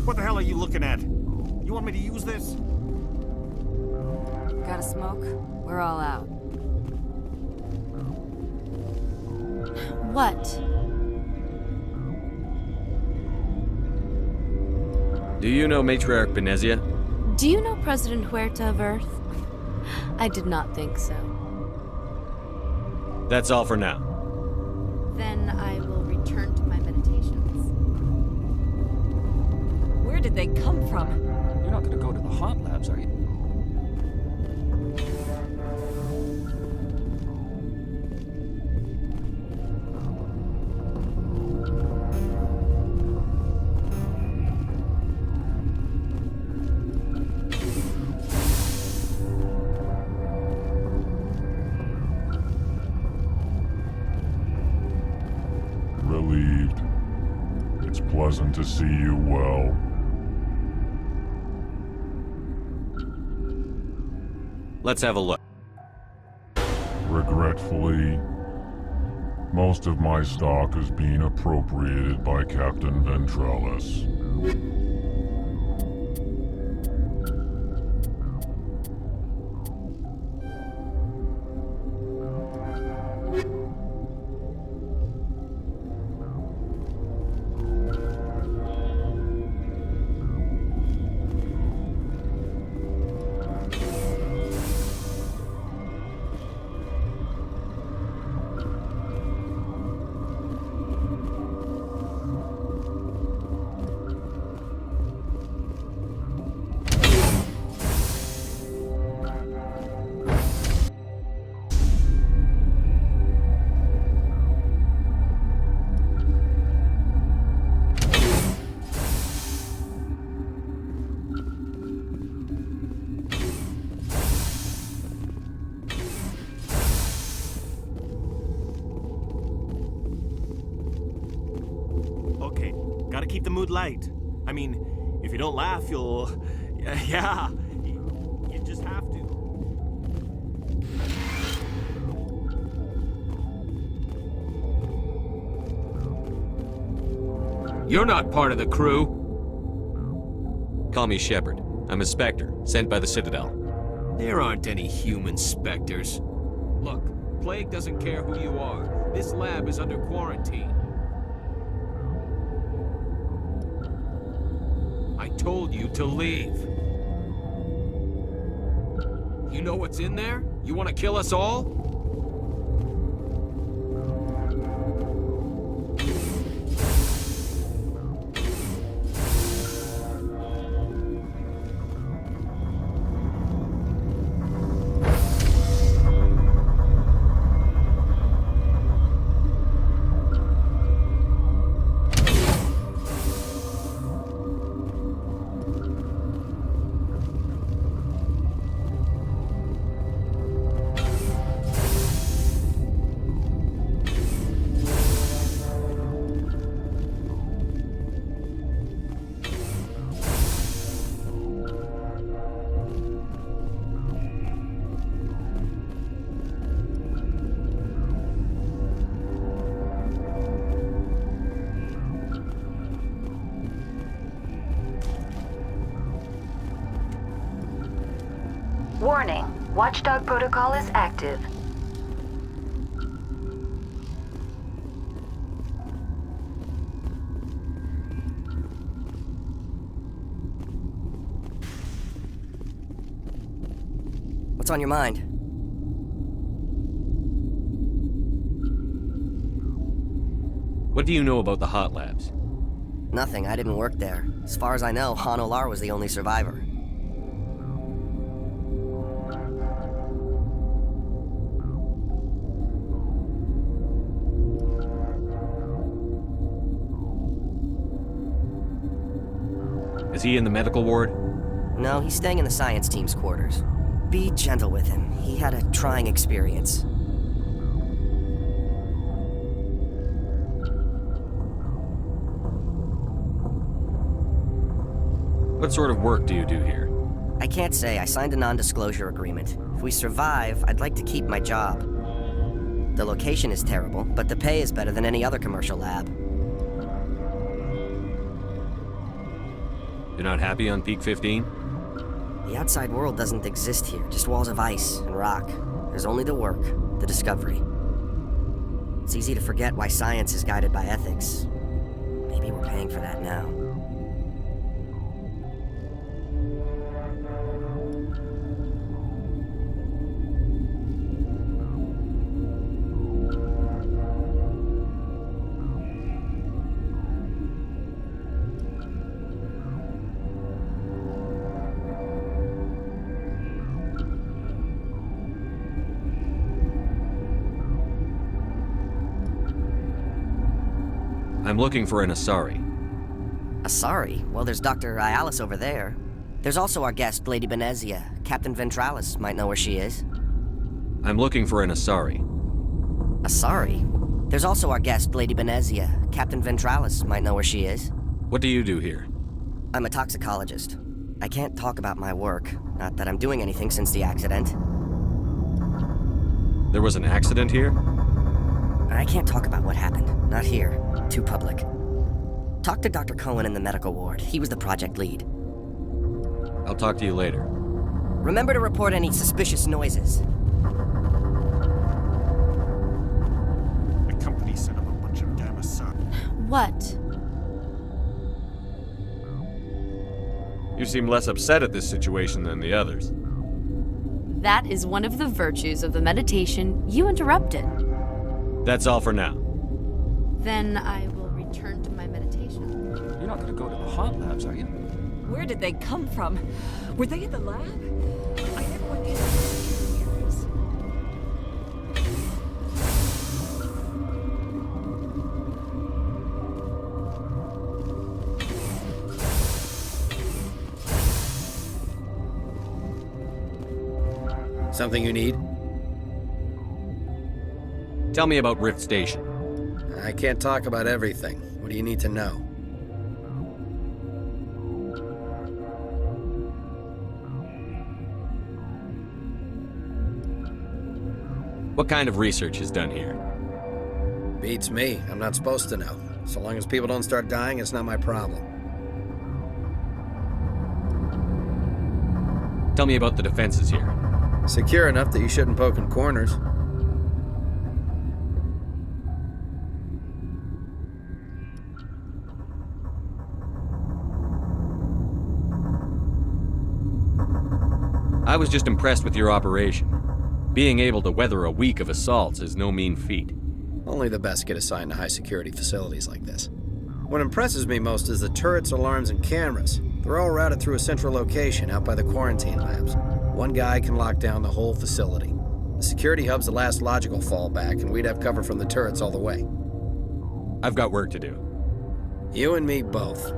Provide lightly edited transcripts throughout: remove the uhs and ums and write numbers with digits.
What the hell are you looking at? You want me to use this? Got a smoke? We're all out. What? Do you know Matriarch Benezia? Do you know President Huerta of Earth? I did not think so. That's all for now. Then I will return to my meditations. Where did they come from? You're not gonna go to the hot labs, are you? Relieved. It's pleasant to see you well. Let's have a look. Regretfully, most of my stock is being appropriated by Captain Ventrellis. Okay, gotta keep the mood light. I mean, if you don't laugh, you'll... Yeah, you just have to. You're not part of the crew. Call me Shepard. I'm a Spectre, sent by the Citadel. There aren't any human specters. Look, Plague doesn't care who you are. This lab is under quarantine. I told you to leave. You know what's in there? You want to kill us all? Warning, Watchdog protocol is active. What's on your mind? What do you know about the hot labs? Nothing, I didn't work there. As far as I know, Han Olar was the only survivor. Is he in the medical ward? No, he's staying in the science team's quarters. Be gentle with him. He had a trying experience. What sort of work do you do here? I can't say. I signed a non-disclosure agreement. If we survive, I'd like to keep my job. The location is terrible, but the pay is better than any other commercial lab. You're not happy on Peak 15? The outside world doesn't exist here, just walls of ice and rock. There's only the work, the discovery. It's easy to forget why science is guided by ethics. Maybe we're paying for that now. I'm looking for an Asari. Asari? Well, there's Dr. Ialis over there. There's also our guest, Lady Benezia. Captain Ventralis might know where she is. I'm looking for an Asari. Asari? There's also our guest, Lady Benezia. Captain Ventralis might know where she is. What do you do here? I'm a toxicologist. I can't talk about my work. Not that I'm doing anything since the accident. There was an accident here? I can't talk about what happened. Not here. Too public. Talk to Dr. Cohen in the medical ward. He was the project lead. I'll talk to you later. Remember to report any suspicious noises. The company set up a bunch of damn Asari. What? You seem less upset at this situation than the others. That is one of the virtues of the meditation you interrupted. That's all for now. Then I will return to my meditation. You're not gonna go to the hot labs, are you? Where did they come from? Were they at the lab? I never went in for years. Something you need? Tell me about Rift Station. I can't talk about everything. What do you need to know? What kind of research is done here? Beats me. I'm not supposed to know. So long as people don't start dying, it's not my problem. Tell me about the defenses here. Secure enough that you shouldn't poke in corners. I was just impressed with your operation. Being able to weather a week of assaults is no mean feat. Only the best get assigned to high-security facilities like this. What impresses me most is the turrets, alarms, and cameras. They're all routed through a central location out by the quarantine labs. One guy can lock down the whole facility. The security hub's the last logical fallback, and we'd have cover from the turrets all the way. I've got work to do. You and me both.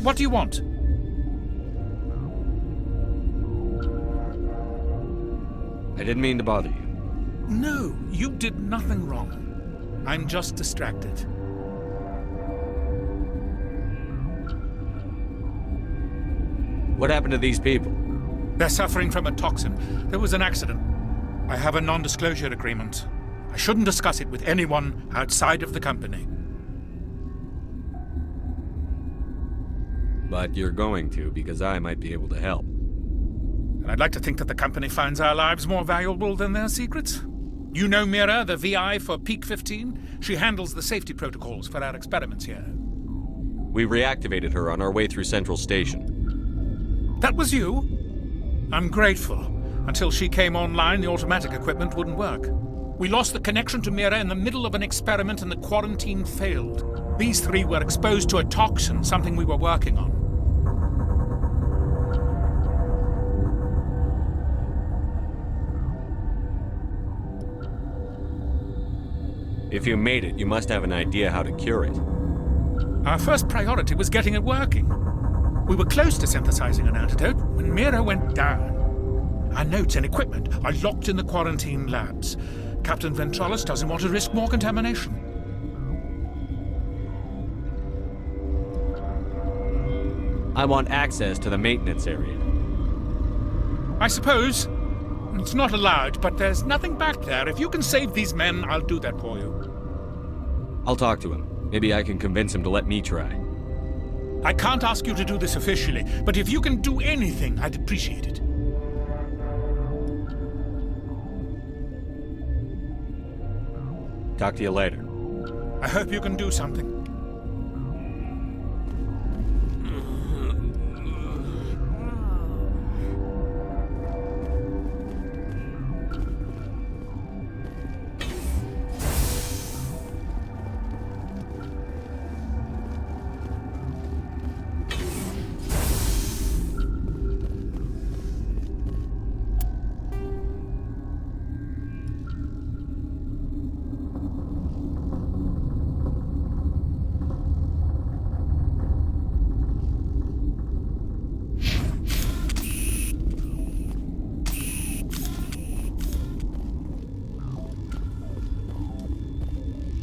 What do you want? I didn't mean to bother you. No, you did nothing wrong. I'm just distracted. What happened to these people? They're suffering from a toxin. There was an accident. I have a non-disclosure agreement. I shouldn't discuss it with anyone outside of the company. But you're going to, because I might be able to help. And I'd like to think that the company finds our lives more valuable than their secrets. You know Mira, the VI for Peak 15? She handles the safety protocols for our experiments here. We reactivated her on our way through Central Station. That was you? I'm grateful. Until she came online, the automatic equipment wouldn't work. We lost the connection to Mira in the middle of an experiment and the quarantine failed. These three were exposed to a toxin, something we were working on. If you made it, you must have an idea how to cure it. Our first priority was getting it working. We were close to synthesizing an antidote when Mira went down. Our notes and equipment are locked in the quarantine labs. Captain Ventralis doesn't want to risk more contamination. I want access to the maintenance area. I suppose. It's not allowed, but there's nothing back there. If you can save these men, I'll do that for you. I'll talk to him. Maybe I can convince him to let me try. I can't ask you to do this officially, but if you can do anything, I'd appreciate it. Talk to you later. I hope you can do something.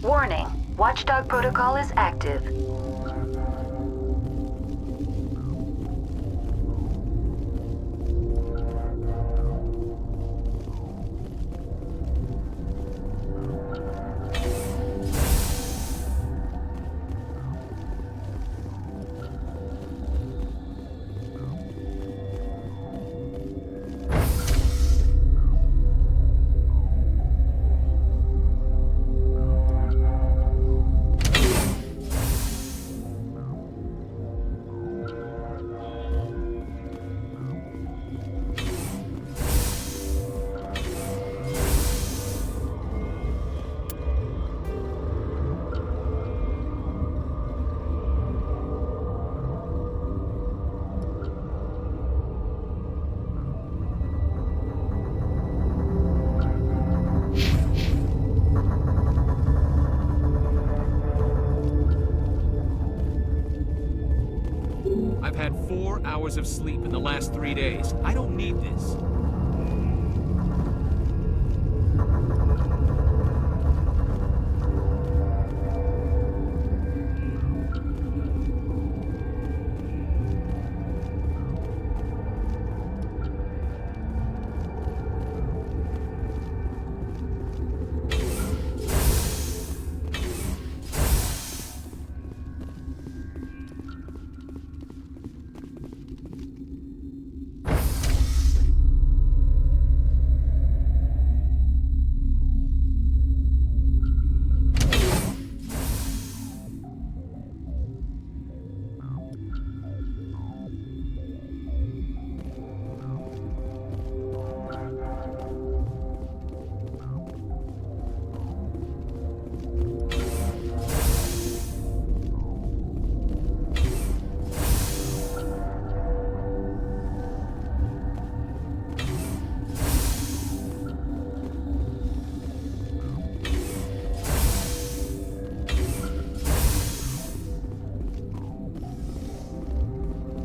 Warning, Watchdog protocol is active. I've had 4 hours of sleep in the last 3 days. I don't need this.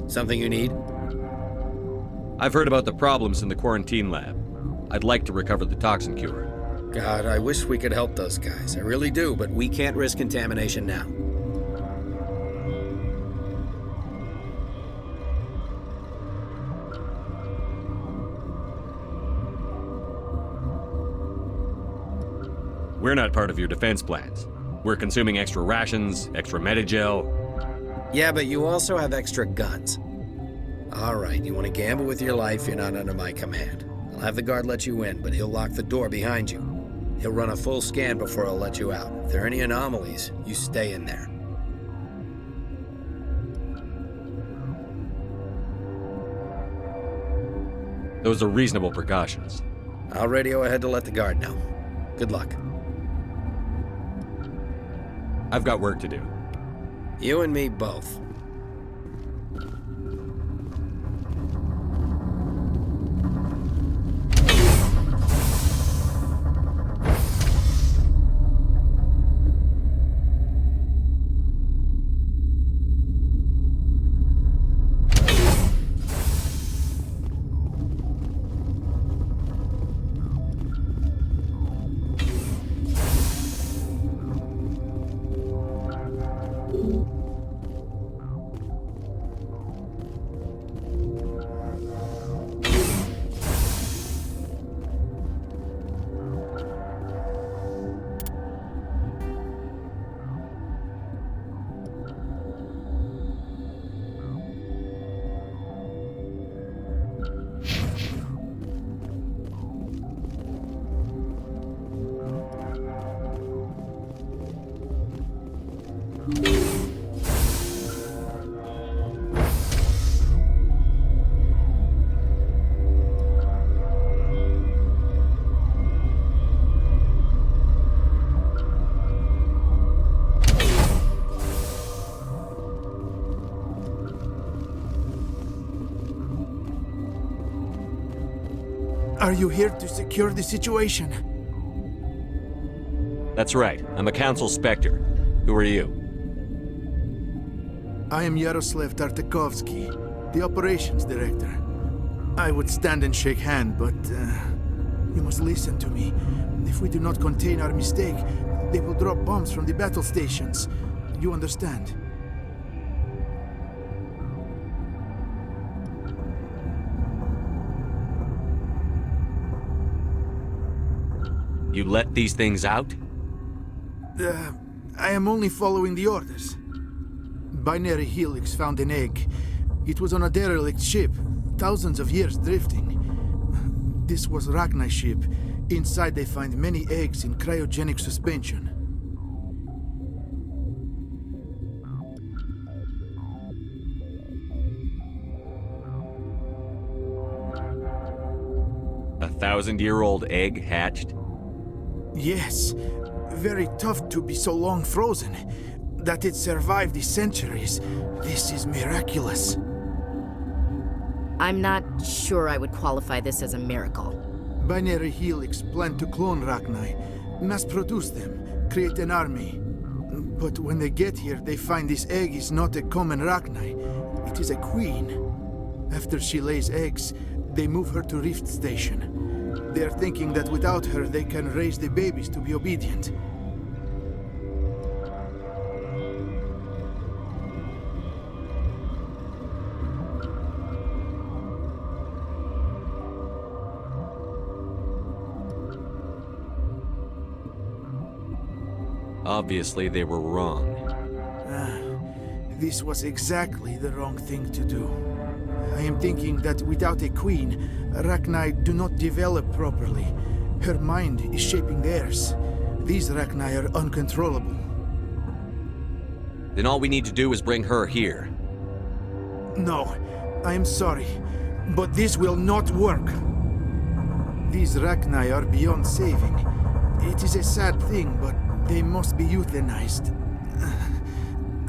Something you need? I've heard about the problems in the quarantine lab. I'd like to recover the toxin cure. God, I wish we could help those guys. I really do, but we can't risk contamination now. We're not part of your defense plans. We're consuming extra rations, extra Medigel. Yeah, but you also have extra guns. All right, you want to gamble with your life, you're not under my command. I'll have the guard let you in, but he'll lock the door behind you. He'll run a full scan before he'll let you out. If there are any anomalies, you stay in there. Those are reasonable precautions. I'll radio ahead to let the guard know. Good luck. I've got work to do. You and me both. Are you here to secure the situation? That's right. I'm a Council Spectre. Who are you? I am Yaroslav Tartakovsky, the Operations Director. I would stand and shake hand, but you must listen to me. If we do not contain our mistake, they will drop bombs from the battle stations. You understand? You let these things out? I am only following the orders. Binary Helix found an egg. It was on a derelict ship, thousands of years drifting. This was Rachni's ship. Inside they find many eggs in cryogenic suspension. A 1,000-year-old egg hatched? Yes. Very tough to be so long frozen. That it survived the centuries. This is miraculous. I'm not sure I would qualify this as a miracle. Binary Helix planned to clone Rachni, mass-produce them, create an army. But when they get here, they find this egg is not a common Rachni. It is a queen. After she lays eggs, they move her to Rift Station. They are thinking that without her, they can raise the babies to be obedient. Obviously, they were wrong. This was exactly the wrong thing to do. I am thinking that without a queen, Rachni do not develop properly. Her mind is shaping theirs. These Rachni are uncontrollable. Then all we need to do is bring her here. No, I am sorry, but this will not work. These Rachni are beyond saving. It is a sad thing, but they must be euthanized.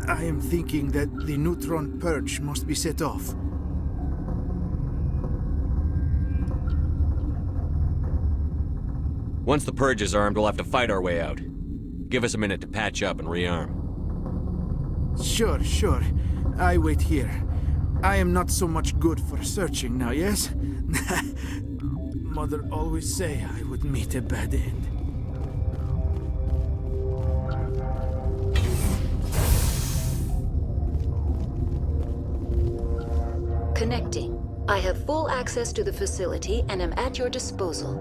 I am thinking that the neutron purge must be set off. Once the purge is armed, we'll have to fight our way out. Give us a minute to patch up and rearm. Sure. I wait here. I am not so much good for searching now, yes? Mother always say I would meet a bad end. Connecting. I have full access to the facility and am at your disposal.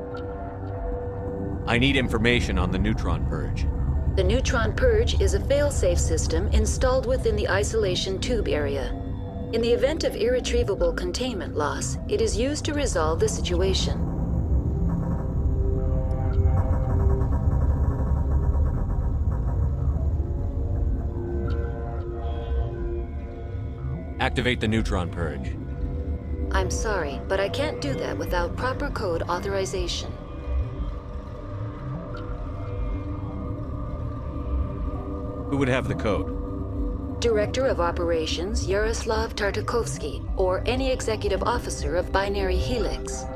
I need information on the neutron purge. The neutron purge is a fail-safe system installed within the isolation tube area. In the event of irretrievable containment loss, it is used to resolve the situation. Activate the neutron purge. I'm sorry, but I can't do that without proper code authorization. Who would have the code? Director of Operations Yaroslav Tartakovsky, or any executive officer of Binary Helix.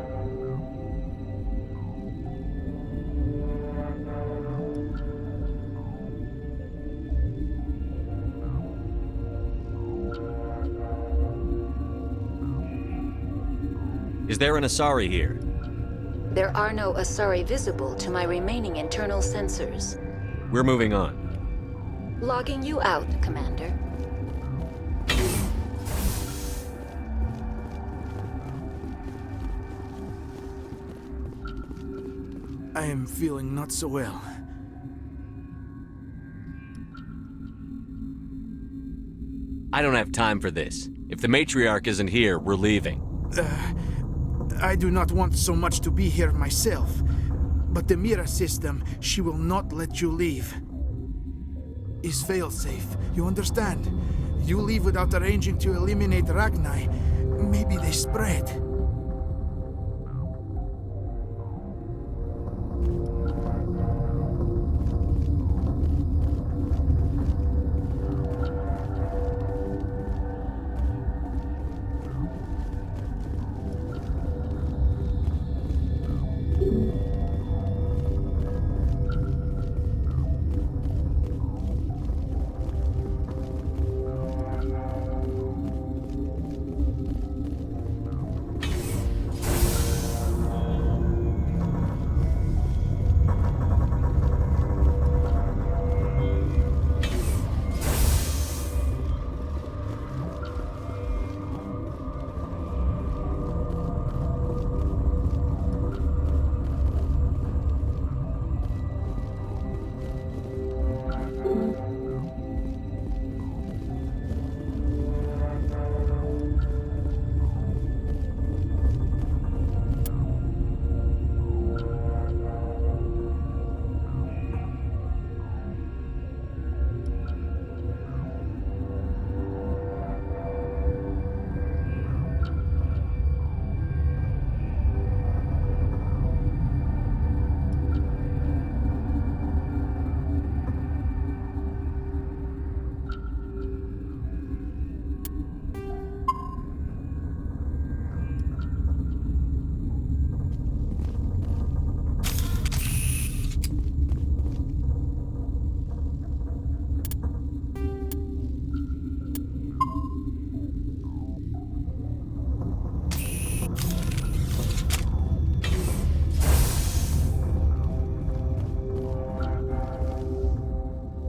Is there an Asari here? There are no Asari visible to my remaining internal sensors. We're moving on. Logging you out, Commander. I am feeling not so well. I don't have time for this. If the matriarch isn't here, we're leaving. I do not want so much to be here myself. But the Mira system, she will not let you leave. Is fail-safe, you understand? You leave without arranging to eliminate Rachni, maybe they spread.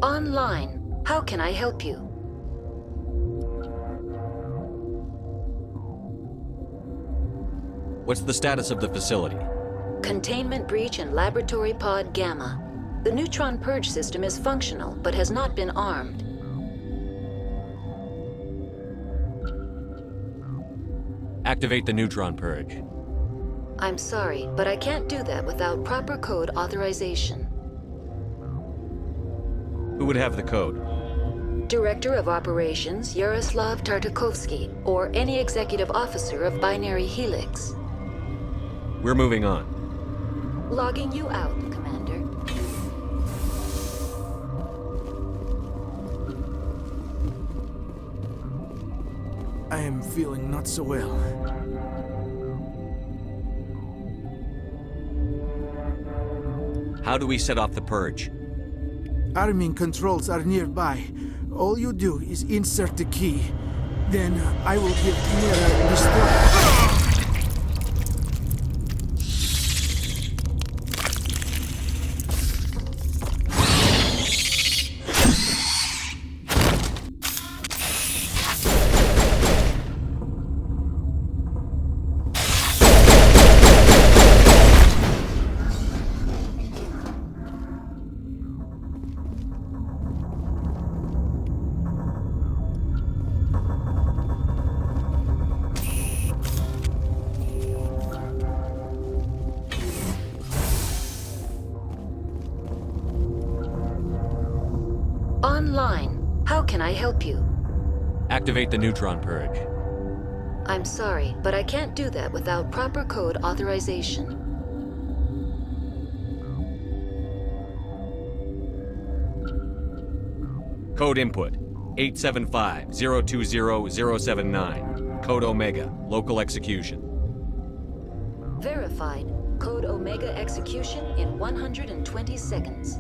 Online. How can I help you? What's the status of the facility? Containment breach in Laboratory Pod Gamma. The neutron purge system is functional, but has not been armed. Activate the neutron purge. I'm sorry, but I can't do that without proper code authorization. Who would have the code? Director of Operations Yaroslav Tartakovsky, or any executive officer of Binary Helix. We're moving on. Logging you out, Commander. I am feeling not so well. How do we set off the purge? Arming controls are nearby. All you do is insert the key. Then I will give Mira destruct. Online. How can I help you? Activate the neutron purge. I'm sorry, but I can't do that without proper code authorization. Code input 875-020-079. Code Omega. Local execution. Verified. Code Omega execution in 120 seconds.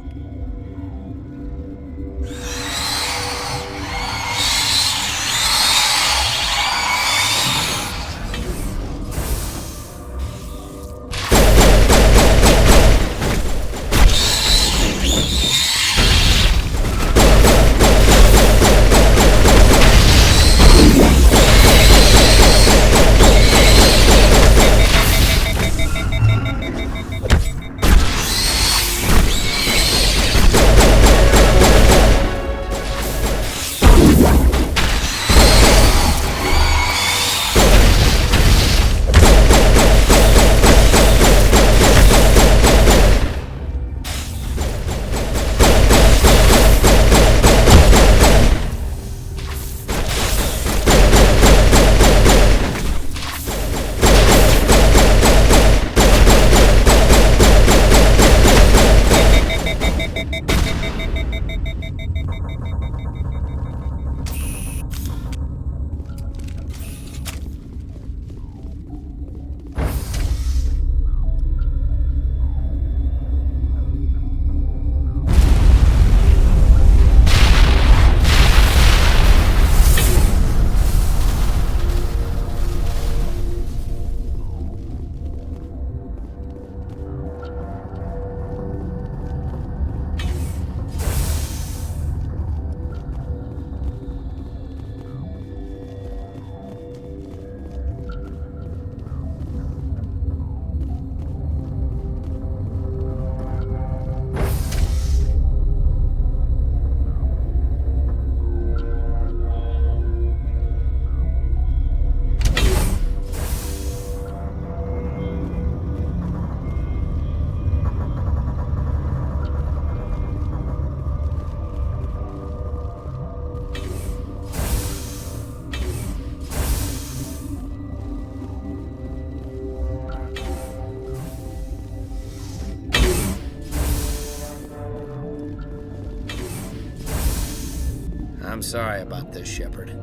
I'm sorry about this, Shepard.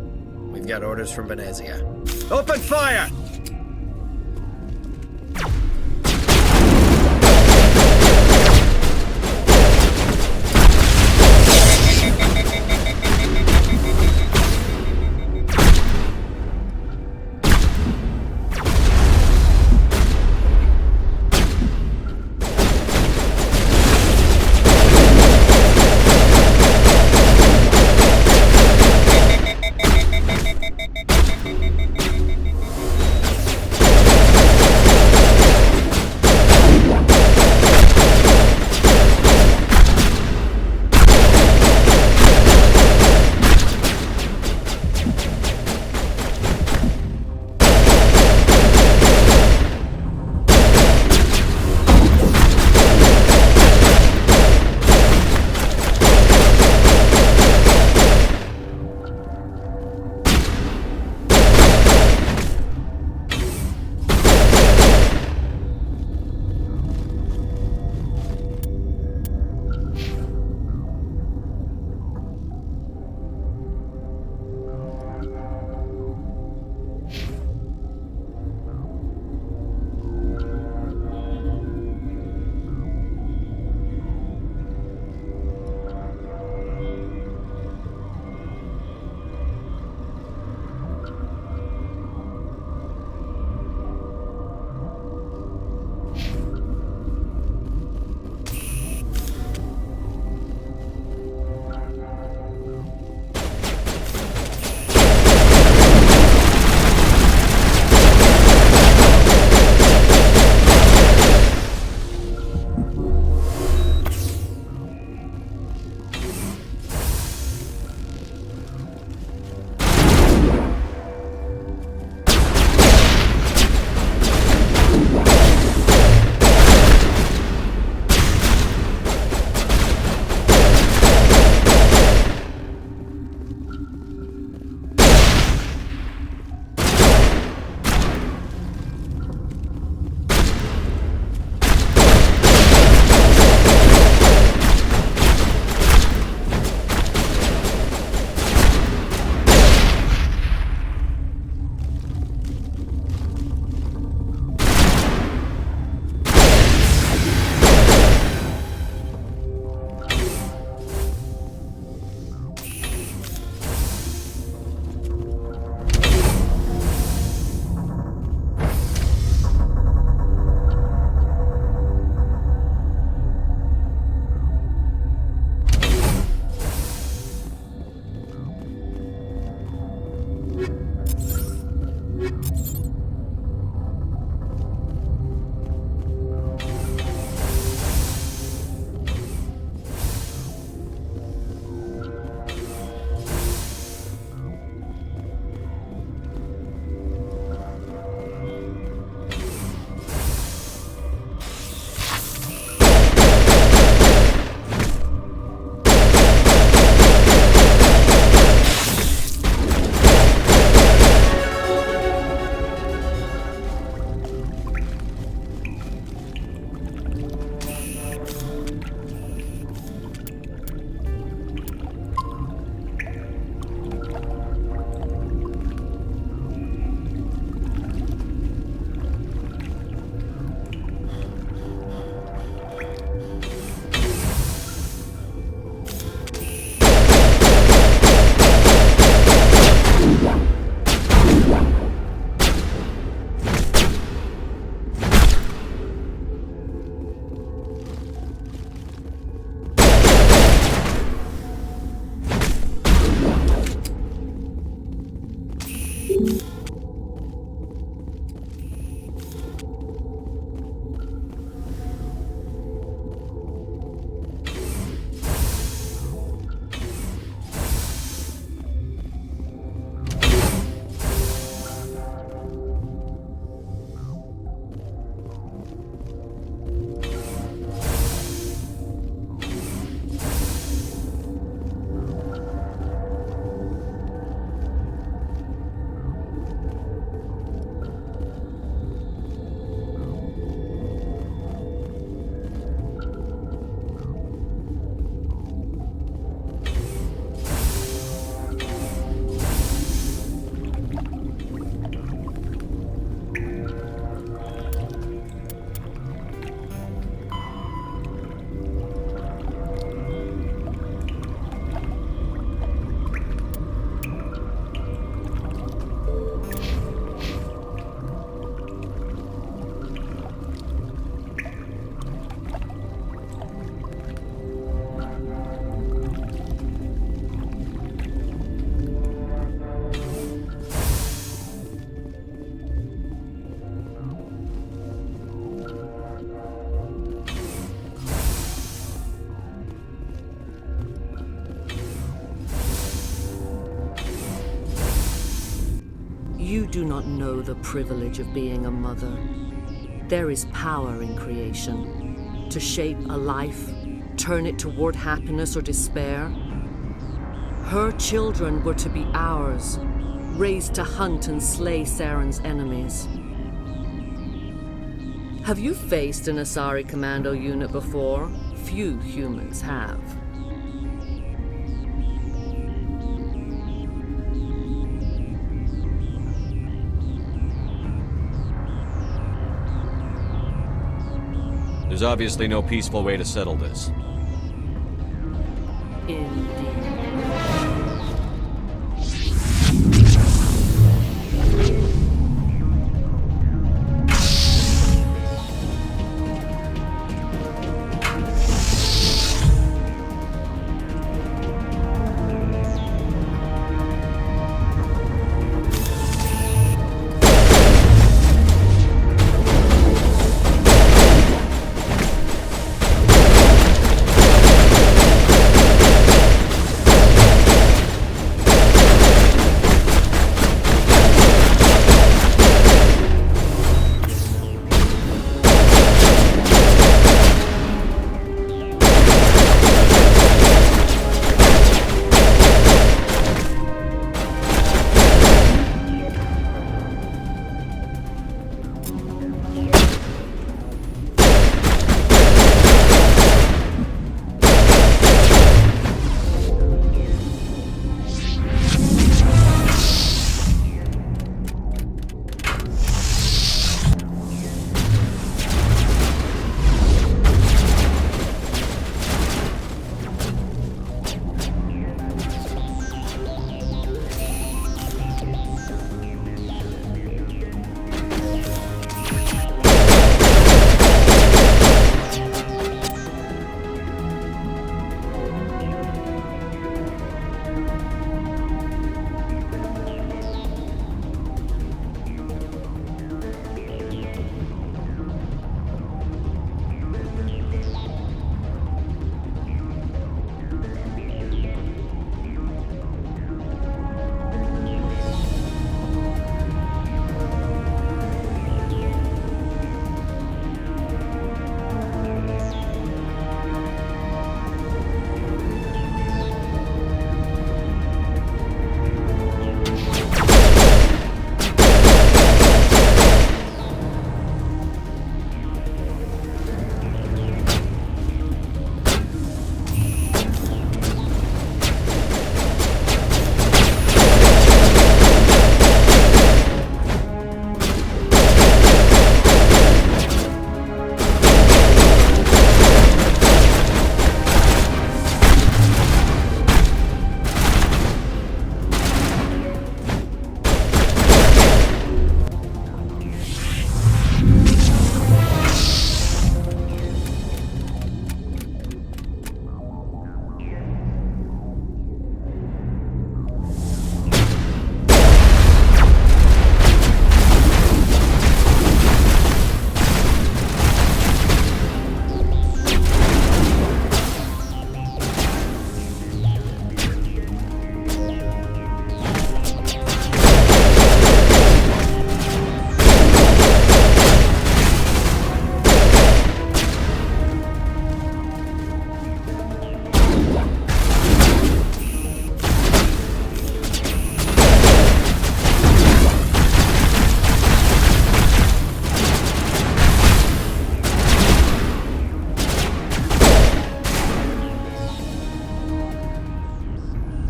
We've got orders from Venezia. Open fire! You do not know the privilege of being a mother. There is power in creation. To shape a life, turn it toward happiness or despair. Her children were to be ours, raised to hunt and slay Saren's enemies. Have you faced an Asari commando unit before? Few humans have. There's obviously no peaceful way to settle this.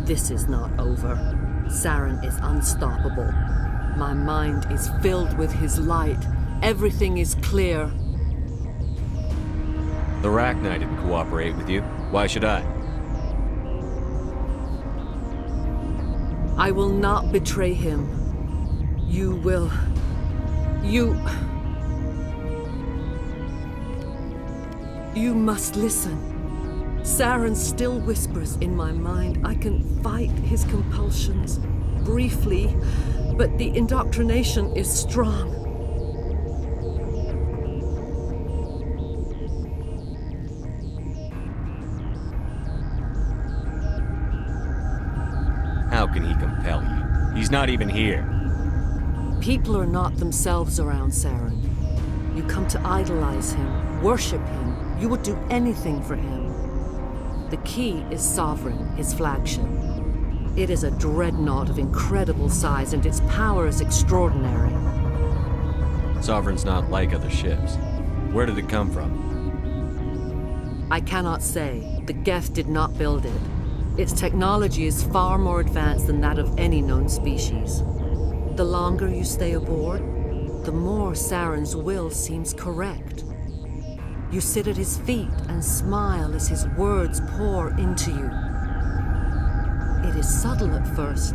This is not over. Saren is unstoppable. My mind is filled with his light. Everything is clear. The Rachni didn't cooperate with you. Why should I? I will not betray him. You will... You must listen. Saren still whispers in my mind. I can fight his compulsions, briefly, but the indoctrination is strong. How can he compel you? He's not even here. People are not themselves around Saren. You come to idolize him, worship him. You would do anything for him. The key is Sovereign, his flagship. It is a dreadnought of incredible size, and its power is extraordinary. Sovereign's not like other ships. Where did it come from? I cannot say. The Geth did not build it. Its technology is far more advanced than that of any known species. The longer you stay aboard, the more Saren's will seems correct. You sit at his feet and smile as his words pour into you. It is subtle at first.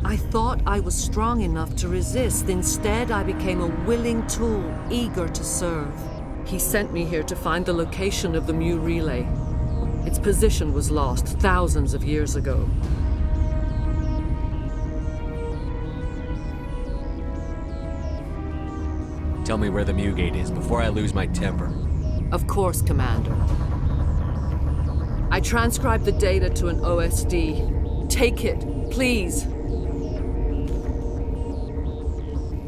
I thought I was strong enough to resist. Instead, I became a willing tool, eager to serve. He sent me here to find the location of the Mu relay. Its position was lost thousands of years ago. Tell me where the Mu gate is before I lose my temper. Of course, Commander. I transcribed the data to an OSD. Take it, please.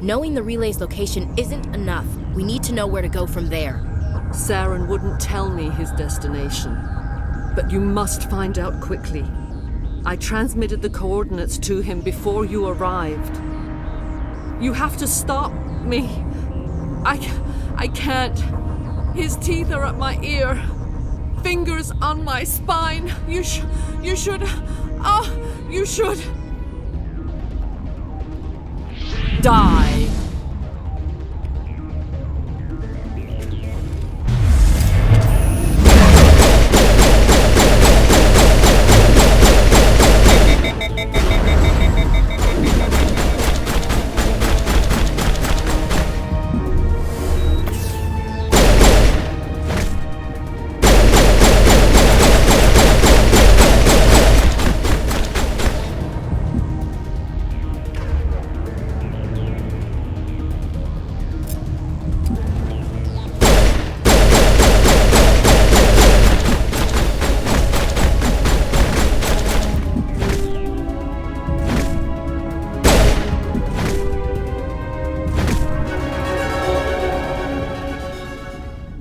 Knowing the relay's location isn't enough. We need to know where to go from there. Saren wouldn't tell me his destination. But you must find out quickly. I transmitted the coordinates to him before you arrived. You have to stop me. I can't. His teeth are at my ear. Fingers on my spine. You should. You should. Die.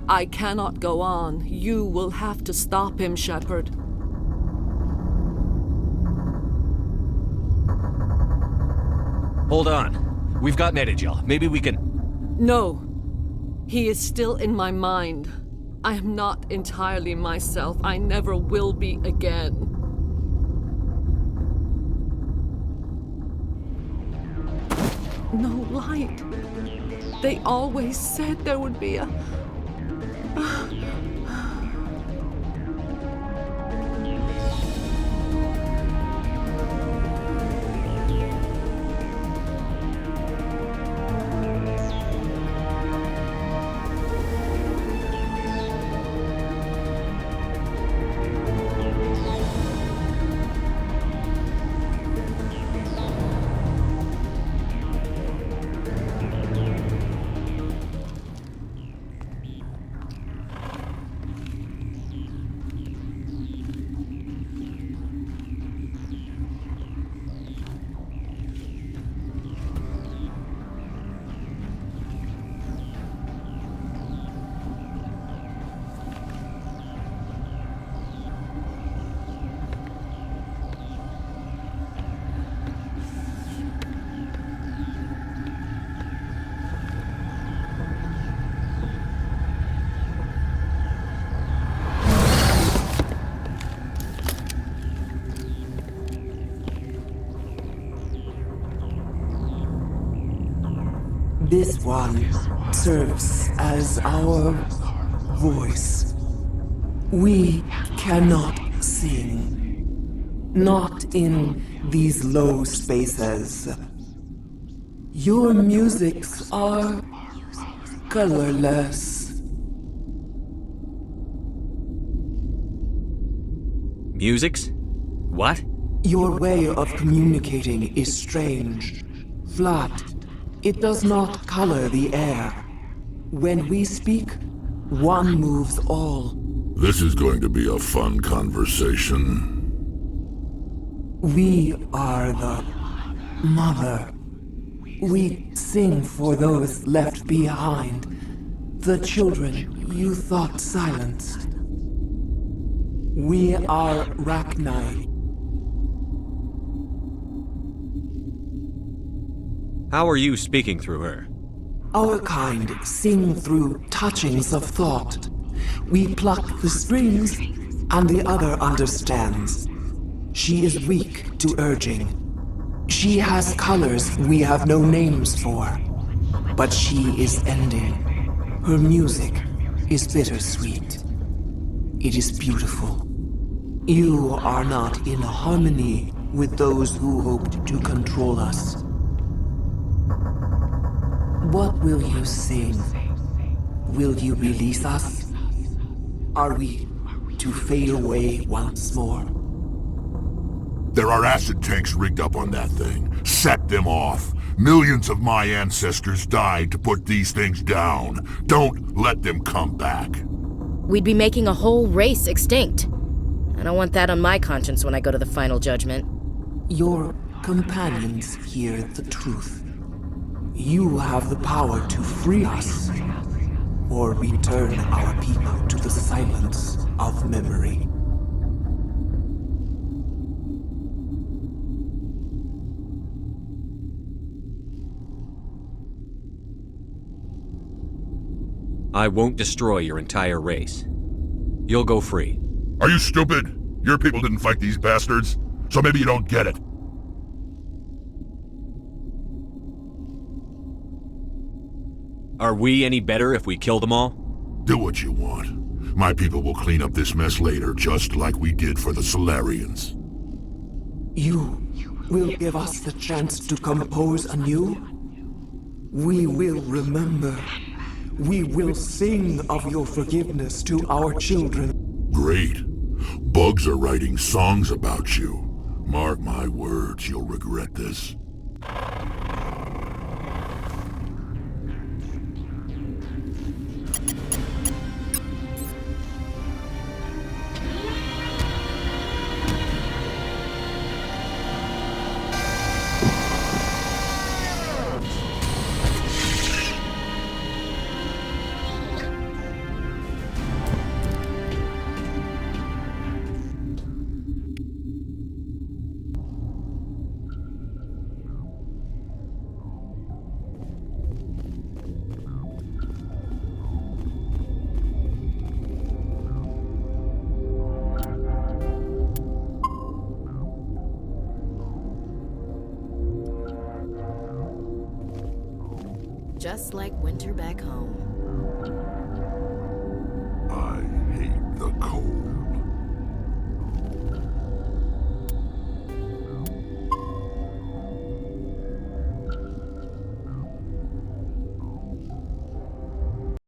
I cannot go on. You will have to stop him, Shepard. Hold on. We've got Medigel. Maybe we can... No. He is still in my mind. I am not entirely myself. I never will be again. No light. They always said there would be a... This one serves as our voice. We cannot sing. Not in these low spaces. Your musics are colorless. Musics? What? Your way of communicating is strange. Flat. It does not color the air. When we speak, one moves all. This is going to be a fun conversation. We are the mother. We sing for those left behind, the children you thought silenced. We are Rachni. How are you speaking through her? Our kind sing through touchings of thought. We pluck the strings, and the other understands. She is weak to urging. She has colors we have no names for. But she is ending. Her music is bittersweet. It is beautiful. You are not in harmony with those who hoped to control us. What will you sing? Will you release us? Are we to fade away once more? There are acid tanks rigged up on that thing. Set them off. Millions of my ancestors died to put these things down. Don't let them come back. We'd be making a whole race extinct. I don't want that on my conscience when I go to the final judgment. Your companions hear the truth. You have the power to free us, or return our people to the silence of memory. I won't destroy your entire race. You'll go free. Are you stupid? Your people didn't fight these bastards, so maybe you don't get it. Are we any better if we kill them all? Do what you want. My people will clean up this mess later, just like we did for the Solarians. You will give us the chance to compose anew? We will remember. We will sing of your forgiveness to our children. Great. Bugs are writing songs about you. Mark my words, you'll regret this. Just like winter back home.